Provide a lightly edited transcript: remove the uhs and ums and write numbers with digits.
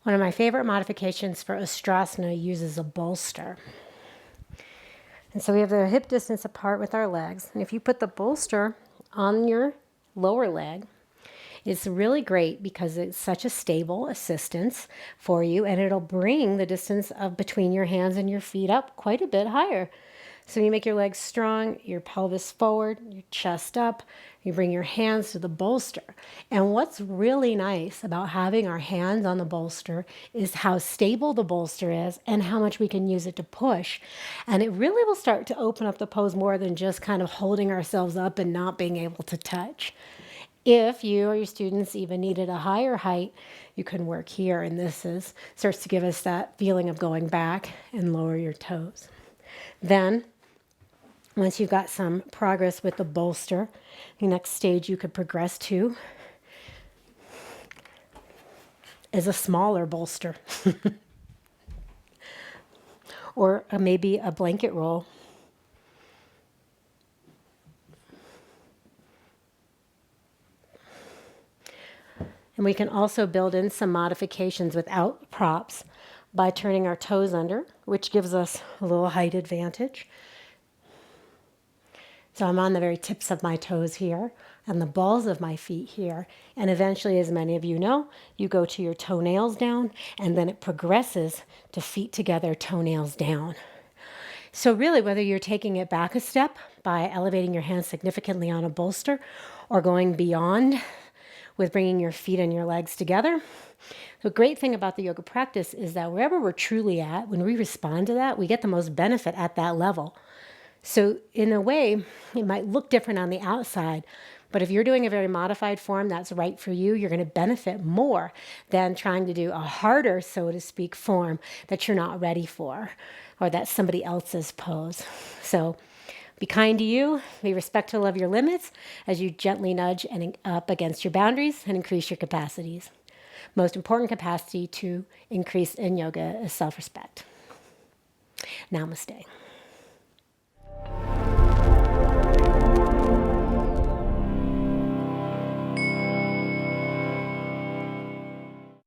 One of my favorite modifications for Ustrasana uses a bolster. And so we have the hip distance apart with our legs. And if you put the bolster on your lower leg, it's really great because it's such a stable assistance for you, and it'll bring the distance of between your hands and your feet up quite a bit higher. So you make your legs strong, your pelvis forward, your chest up, you bring your hands to the bolster. And what's really nice about having our hands on the bolster is how stable the bolster is and how much we can use it to push. And it really will start to open up the pose more than just kind of holding ourselves up and not being able to touch. If you or your students even needed a higher height, you can work here, and starts to give us that feeling of going back and lower your toes. Then, once you've got some progress with the bolster, the next stage you could progress to is a smaller bolster or maybe a blanket roll. And we can also build in some modifications without props by turning our toes under, which gives us a little height advantage. So I'm on the very tips of my toes here and the balls of my feet here. And eventually, as many of you know, you go to your toenails down, and then it progresses to feet together, toenails down. So really, whether you're taking it back a step by elevating your hands significantly on a bolster or going beyond with bringing your feet and your legs together, the great thing about the yoga practice is that wherever we're truly at, when we respond to that, we get the most benefit at that level. So in a way, it might look different on the outside, but if you're doing a very modified form that's right for you, you're going to benefit more than trying to do a harder, so to speak, form that you're not ready for, or that's somebody else's pose. So be kind to you, be respectful of your limits as you gently nudge and up against your boundaries and increase your capacities. Most important capacity to increase in yoga is self-respect. Namaste.